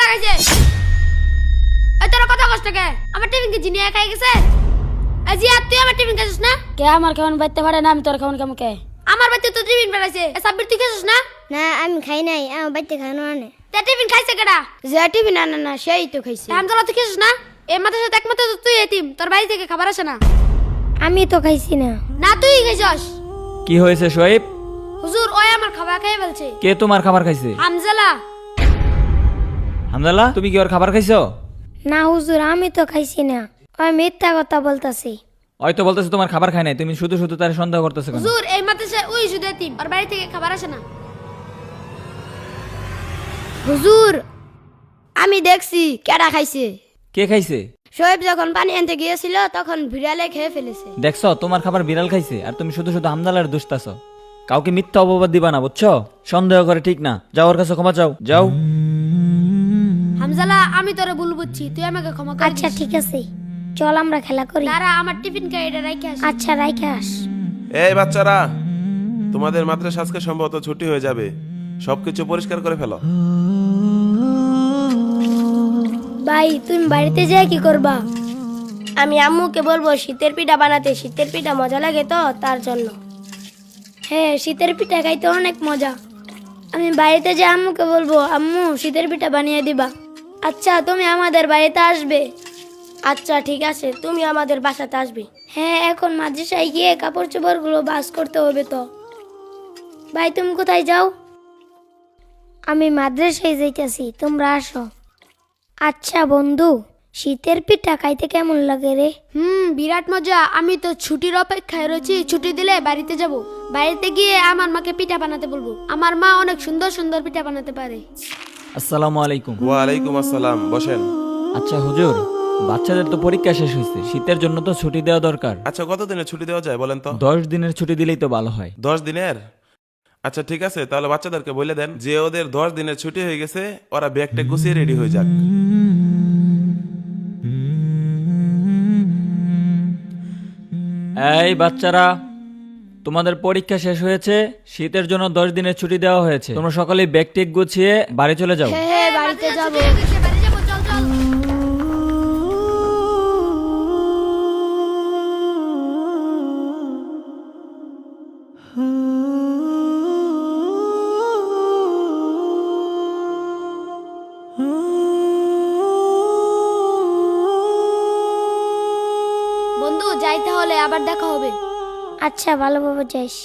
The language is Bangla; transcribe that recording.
খাইছে। এই তোরা কথা কষ্ট কে? আমার টিফিন কি জিনিয়া খাই গেছে? আজি আর তুই আমার টিফিন খাইছিস না? কে আমার খাওয়ান বাইতে পারে না, আমি তোর খাওয়ান কেমন কে? আমার বাচ্চা তো টিফিন বেড়াইছে। সাব্বির তুই খাইছিস না? না আমি খাই নাই, আমার বাড়িতে খাওয়ানো আনে। তে টিফিন খাইছে কেডা? যে টিভি না না না সেই তো খাইছে। হামজালা তুই খাইছিস না? এই মাথার সাথে একমাত্র তো তুই এতিম, তোর বাড়ি থেকে খাবার আসে না। আমি তো খাইছি না। না তুই খাইছস। কি হয়েছে শোয়েব? হুজুর ওই আমার খাবার খেয়ে ফেলছে। কে তোমার খাবার খাইছে? হামজালা। হামদাল্লাহ, তুমি কি ওর খাবার খাইছো? না হুজুর, আমি তো খাইছি না। ওই মিথ্যা কথা বলতাছি। ওই তো বলতেছে তোমার খাবার খায় নাই, তুমি শুধু শুধু তার সন্দেহ করতেছো কেন? হুজুর এই মাদ্রাসায় ওই শুধু এতিম, ওর বাড়ি থেকে খাবার আসে না। হুজুর আমি দেখছি কেডা খাইছে। কে খাইছে? শোয়েব যখন পানি আনতে গিয়েছিল তখন বিড়ালে খেয়ে ফেলেছে। দেখছো তোমার খাবার বিড়াল খাইছে, আর তুমি শুধু শুধু হামদাল্লাহর দুষ্টাছো। কাউকে মিথ্যা অপবাদ দিবা না, বুঝছো? সন্দেহ করে ঠিক না। যাও ওর কাছে ক্ষমা চাও, যাও। হামজালা আমি তোরে ভুল বুঝছি, তুই আমাকে ক্ষমা করে আচ্ছা দিস। ঠিক আছে, চল আমরা খেলা করি। দাঁড়া আমার টিফিন খাই এটা রাইখে আসি। আচ্ছা রাইখে আস। এই বাচ্চারা, তোমাদের মাদ্রাসা আজকে সম্ভবত ছুটি হয়ে যাবে। সবকিছু পরিষ্কার করে ফেলো। ভাই তুমি বাড়িতে যেয়ে কি করবা? আমি আম্মুকে বলবো শীতের পিঠা বানাতে, শীতের পিঠা মজা লাগে তো তার জন্য। হ্যাঁ শীতের পিঠা খাইতে অনেক মজা। আমি বাড়িতে যে আম্মুকে বলবো আম্মু শীতের পিঠা বানিয়ে দিবা। আচ্ছা তুমি আমাদের বাড়িতে আসবে? আচ্ছা ঠিক আছে, তুমি আমাদের বাসাতে আসবে। হ্যাঁ এখন মাদ্রাসায় গিয়ে কাপড় চোপড় গুলো ভাঁজ করতে হবে তো। ভাই তুমি কোথায় যাও? আমি মাদ্রাসায় যাইতেছি, তোমরা আসো। আচ্ছা বন্ধু, শীতের পিঠা খাইতে কেমন লাগে রে? বিরাট মজা। আমি তো ছুটির অপেক্ষায় রয়েছি, ছুটি দিলে বাড়িতে যাব। বাড়িতে গিয়ে আমার মাকে পিঠা বানাতে বলবো। আমার মা অনেক সুন্দর সুন্দর পিঠা বানাতে পারে। আসসালামু আলাইকুম। ওয়ালাইকুম আসসালাম, বসেন। আচ্ছা হুজুর, বাচ্চাদের তো পরীক্ষা শেষ হয়েছে, শীতের জন্য তো ছুটি দেওয়া দরকার। আচ্ছা কতদিনের ছুটি দেওয়া যায় বলেন তো? 10 দিনের ছুটি দিলেই তো ভালো হয়। 10 দিনের? আচ্ছা ঠিক আছে, তাহলে বাচ্চাদেরকে বলে দেন যে ওদের 10 দিনের ছুটি হয়ে গেছে, ওরা ব্যাগটা গুছিয়ে রেডি হয়ে যাক। এই বাচ্চারা, তোমাদের পরীক্ষা শেষ হয়েছে, শীতের জন্য 10 দিনের ছুটি দেওয়া হয়েছে। তোমরা সকলেই ব্যাগ টেক গুছিয়ে বাড়ি চলে যাও। হ্যাঁ বাড়িতে যাব। বাড়ি যাবো, চল চল। বন্ধু যাই তাহলে, আবার দেখা হবে। আচ্ছা ভালোভাবে যাইস।